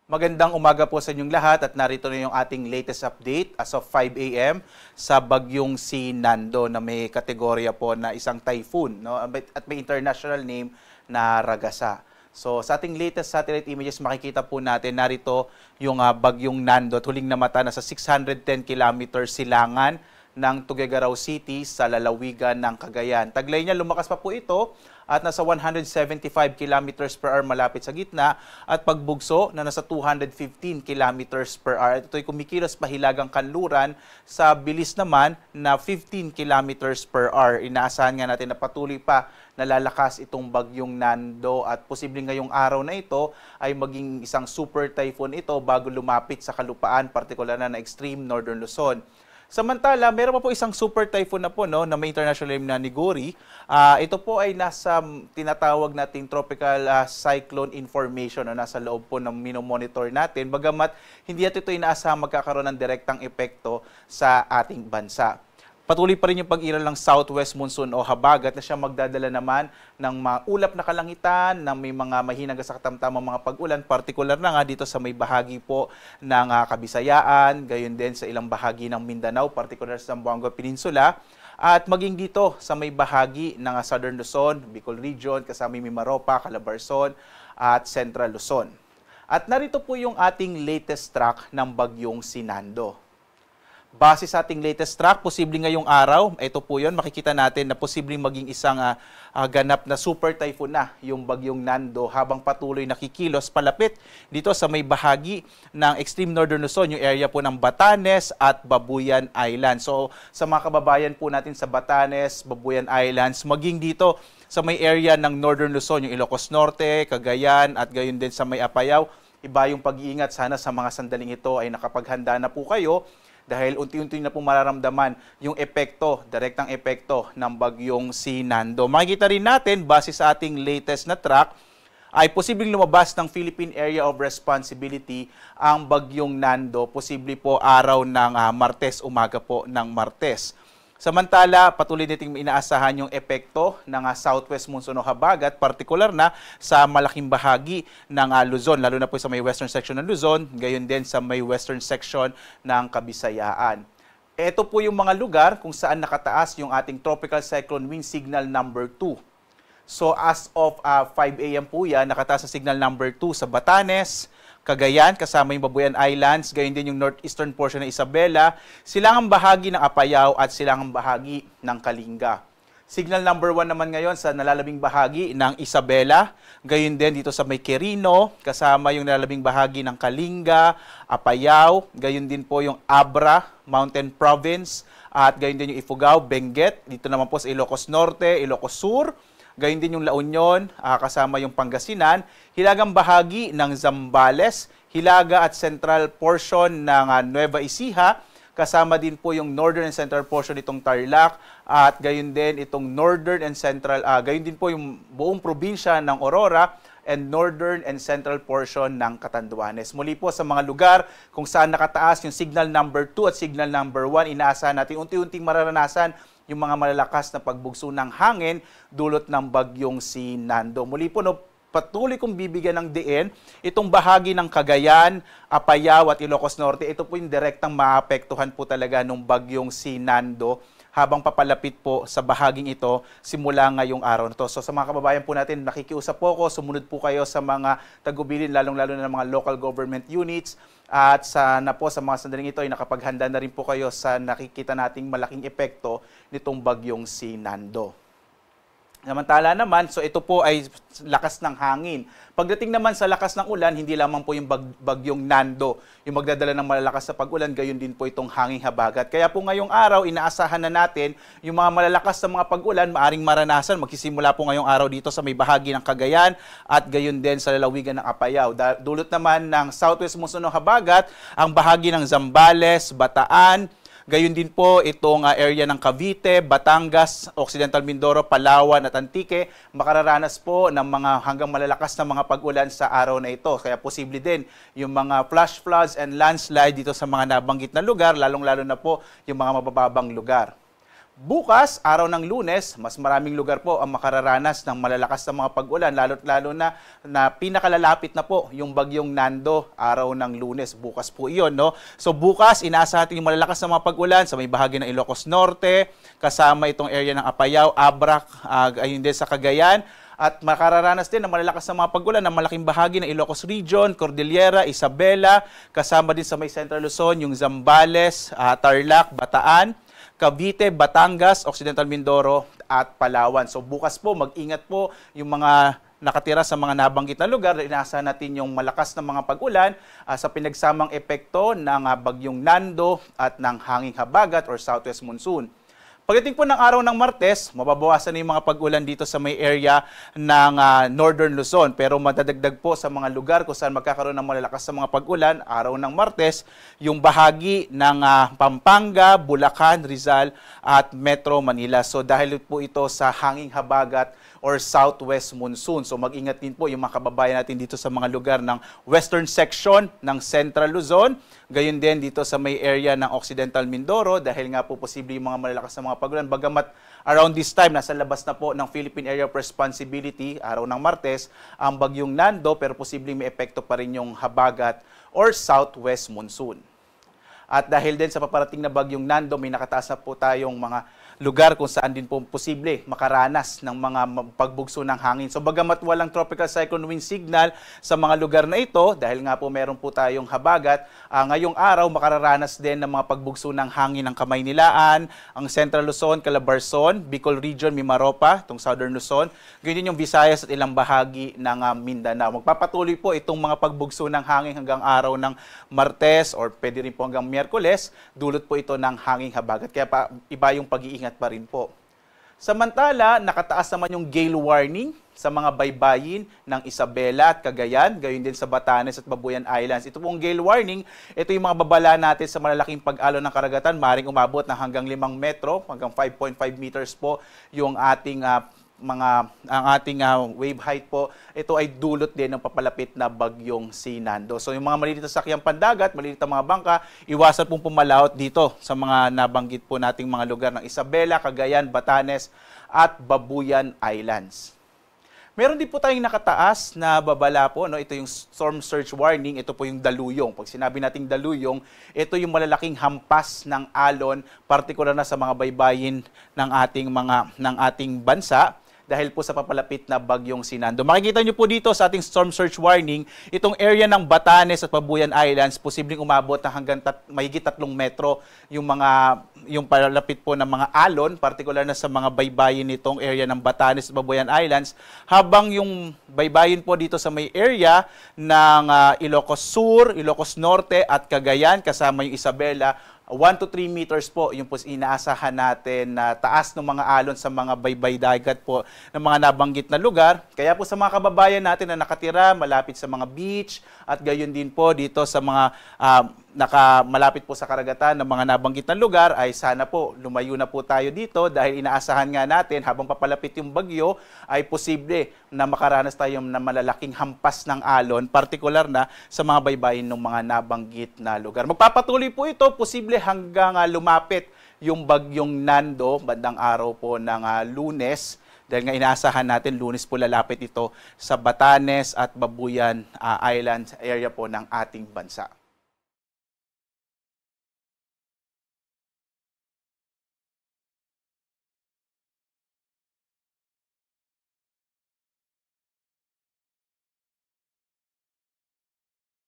Magandang umaga po sa inyong lahat at narito na yung ating latest update as of 5 a.m. sa bagyong si Nando na may kategorya po na isang typhoon, no? At may international name na Ragasa. So sa ating latest satellite images makikita po natin narito yung bagyong Nando at huling namata na sa 610 kilometers silangan ng Tuguegarao City sa lalawigan ng Cagayan. Taglay niya lumakas pa po ito at nasa 175 kilometers per hour malapit sa gitna at pagbugso na nasa 215 kilometers per hour. Ito'y kumikilos pahilagang kanluran sa bilis naman na 15 kilometers per hour. Inaasahan nga natin na patuloy pa nalalakas itong bagyong Nando at posibleng ngayong araw na ito ay maging isang super typhoon ito bago lumapit sa kalupaan, partikular na extreme northern Luzon. Samantala, meron pa po isang super typhoon na po no, na may international name na Niguri. Ito po ay nasa tinatawag nating tropical cyclone information na nasa loob po ng minomonitor natin. Bagamat hindi natin ito inaasahang magkakaroon ng direktang epekto sa ating bansa. Patuloy pa rin yung pag-iral ng southwest monsoon o habagat na siya magdadala naman ng mga ulap na kalangitan, ng may mga mahinang sa katamtamang mga pag-ulan, partikular na nga dito sa may bahagi po ng Kabisayaan, gayon din sa ilang bahagi ng Mindanao, partikular sa Zamboanga Peninsula, at maging dito sa may bahagi ng Southern Luzon, Bicol Region, kasama yung Mimaropa, Calabarzon, at Central Luzon. At narito po yung ating latest track ng bagyong si Nando. Base sa ating latest track, posibleng ngayong araw, ito po yun, makikita natin na posibleng maging isang ganap na super typhoon na yung bagyong Nando habang patuloy nakikilos palapit dito sa may bahagi ng extreme northern Luzon, yung area po ng Batanes at Babuyan Islands. So sa mga kababayan po natin sa Batanes, Babuyan Islands, maging dito sa may area ng northern Luzon, yung Ilocos Norte, Cagayan at gayon din sa may Apayao, iba yung pag-iingat. Sana sa mga sandaling ito ay nakapaghanda na po kayo dahil unti-unti na po mararamdaman yung epekto, direktang epekto ng bagyong si Nando. Makikita rin natin, base sa ating latest na track, ay posibleng lumabas ng Philippine Area of Responsibility ang bagyong Nando, posible po araw ng Martes, umaga po ng Martes. Samantala, patuloy nating inaasahan yung epekto ng southwest monsoon o habagat, partikular na sa malaking bahagi ng Luzon, lalo na po sa may western section ng Luzon, gayon din sa may western section ng Kabisayaan. Ito po yung mga lugar kung saan nakataas yung ating tropical cyclone wind signal number 2. So as of 5 a.m. po yan, nakataas sa signal number 2 sa Batanes, Cagayan, kasama yung Babuyan Islands, gayon din yung northeastern portion ng Isabela, silangang bahagi ng Apayao at silangang bahagi ng Kalinga. Signal number 1 naman ngayon sa nalalabing bahagi ng Isabela, gayon din dito sa may Quirino, kasama yung nalalabing bahagi ng Kalinga, Apayao, gayon din po yung Abra, Mountain Province, at gayon din yung Ifugao, Benguet, dito naman po sa Ilocos Norte, Ilocos Sur, gayon din yung La Union, kasama yung Pangasinan, hilagang bahagi ng Zambales, hilaga at central portion ng Nueva Ecija, kasama din po yung northern and central portion itong Tarlac, at gayon din itong northern and central, gayon din po yung buong probinsya ng Aurora, and northern and central portion ng Catanduanes. Muli po sa mga lugar kung saan nakataas yung signal number 2 at signal number 1, inaasahan natin unti-unting mararanasan yung mga malalakas na pagbugso ng hangin dulot ng bagyong si Nando. Muli po, patuloy kong bibigyan ng diin itong bahagi ng Cagayan, Apayao at Ilocos Norte. Ito po yung direktang maapektuhan po talaga ng bagyong si Nando habang papalapit po sa bahaging ito simula ngayong araw na to. So sa mga kababayan po natin, nakikiusap po ako, sumunod po kayo sa mga tagubilin, lalong-lalo na ng mga local government units. At sana po sa mga sandaling ito ay nakapaghanda na rin po kayo sa nakikita nating malaking epekto nitong bagyong si Nando. Samantala naman, so ito po ay lakas ng hangin. Pagdating naman sa lakas ng ulan, hindi lamang po yung bagyong Nando yung magdadala ng malalakas na pag-ulan, gayon din po itong hanging habagat. Kaya po ngayong araw, inaasahan na natin yung mga malalakas na mga pag-ulan, maaring maranasan. Magsisimula po ngayong araw dito sa may bahagi ng Cagayan at gayon din sa lalawigan ng Apayao. Dulot naman ng southwest monsoon o habagat, ang bahagi ng Zambales, Bataan, gayon din po itong area ng Cavite, Batangas, Occidental Mindoro, Palawan at Antique, makararanas po ng mga hanggang malalakas na mga pag-ulan sa araw na ito. Kaya posible din yung mga flash floods and landslide dito sa mga nabanggit na lugar, lalong-lalo na po yung mga mabababang lugar. Bukas, araw ng Lunes, mas maraming lugar po ang makararanas ng malalakas na mga pag-ulan, lalo na pinakalalapit na po yung bagyong Nando, araw ng Lunes. Bukas po iyon, no? So bukas, inaasahan natin yung malalakas na mga pag-ulan sa may bahagi ng Ilocos Norte, kasama itong area ng Apayao, Abrac, ayun din sa Cagayan. At makararanas din ng malalakas na mga pag-ulan ng malaking bahagi ng Ilocos Region, Cordillera, Isabela, kasama din sa may Central Luzon, yung Zambales, Tarlac, Bataan, Cavite, Batangas, Occidental Mindoro at Palawan. So bukas po, mag-ingat po yung mga nakatira sa mga nabanggit na lugar. Inaasahan natin yung malakas na mga pag-ulan sa pinagsamang epekto ng bagyong Nando at ng hanging habagat or southwest monsoon. Pagdating po ng araw ng Martes, mababawasan na yung mga pag-ulan dito sa may area ng Northern Luzon. Pero madadagdag po sa mga lugar kung saan magkakaroon ng malalakas sa mga pag-ulan, araw ng Martes, yung bahagi ng Pampanga, Bulacan, Rizal at Metro Manila. So dahil po ito sa hanging habagat or southwest monsoon. So mag-ingat din po yung mga kababayan natin dito sa mga lugar ng western section ng Central Luzon. Gayon din dito sa may area ng Occidental Mindoro dahil nga po posible yung mga malalakas na mga pag-ulan. Bagamat around this time, nasa labas na po ng Philippine Area of Responsibility, araw ng Martes, ang bagyong Nando, pero posibleng may epekto pa rin yung habagat or southwest monsoon. At dahil din sa paparating na bagyong Nando, may nakataas na po tayong mga lugar kung saan din po posible makaranas ng mga pagbugso ng hangin. So bagamat walang tropical cyclone wind signal sa mga lugar na ito, dahil nga po meron po tayong habagat, ngayong araw makararanas din ng mga pagbugso ng hangin ng Kamaynilaan, ang Central Luzon, Calabarzon, Bicol Region, Mimaropa, itong Southern Luzon, ganyan yung Visayas at ilang bahagi ng Mindanao. Magpapatuloy po itong mga pagbugso ng hangin hanggang araw ng Martes or pwede rin po hanggang Miyerkules, dulot po ito ng hanging habagat. Kaya iba yung pag-iingat pa rin po. Samantala, nakataas naman yung gale warning sa mga baybayin ng Isabela at Cagayan, gayon din sa Batanes at Babuyan Islands. Ito pong gale warning, ito yung mga babala natin sa malalaking pag-alon ng karagatan, maaaring umabot ng hanggang 5 metro, hanggang 5.5 meters po yung ating wave height po. Ito ay dulot din ng papalapit na bagyong si Nando. So yung mga maliliit na sakyang pandagat, maliliit na mga bangka, iwasan pong pumalaot dito sa mga nabanggit po nating mga lugar ng Isabela, Cagayan, Batanes at Babuyan Islands. Meron din po tayong nakataas na babala po, no? Ito yung storm surge warning, ito po yung daluyong. Pag sinabi nating daluyong, ito yung malalaking hampas ng alon, partikular na sa mga baybayin ng ating bansa, dahil po sa papalapit na bagyong si Nando. Makikita nyo po dito sa ating storm surge warning, itong area ng Batanes at Babuyan Islands, posibleng umabot na hanggang mahigit 3 metro yung palapit po ng mga alon, partikular na sa mga baybayin nitong area ng Batanes at Babuyan Islands, habang yung baybayin po dito sa may area ng Ilocos Sur, Ilocos Norte at Cagayan, kasama yung Isabela, 1 to 3 meters po yung po inaasahan natin na taas ng mga alon sa mga baybay dagat po ng mga nabanggit na lugar. Kaya po sa mga kababayan natin na nakatira malapit sa mga beach at gayon din po dito sa mga malapit po sa karagatan ng mga nabanggit na lugar ay sana po lumayo na po tayo dito dahil inaasahan nga natin habang papalapit yung bagyo ay posible na makaranas tayo ng malalaking hampas ng alon, partikular na sa mga baybayin ng mga nabanggit na lugar. Magpapatuloy po ito, posible hanggang lumapit yung bagyong Nando bandang araw po ng Lunes. Dahil nga inaasahan natin, Lunes po lalapit ito sa Batanes at Babuyan Islands area po ng ating bansa.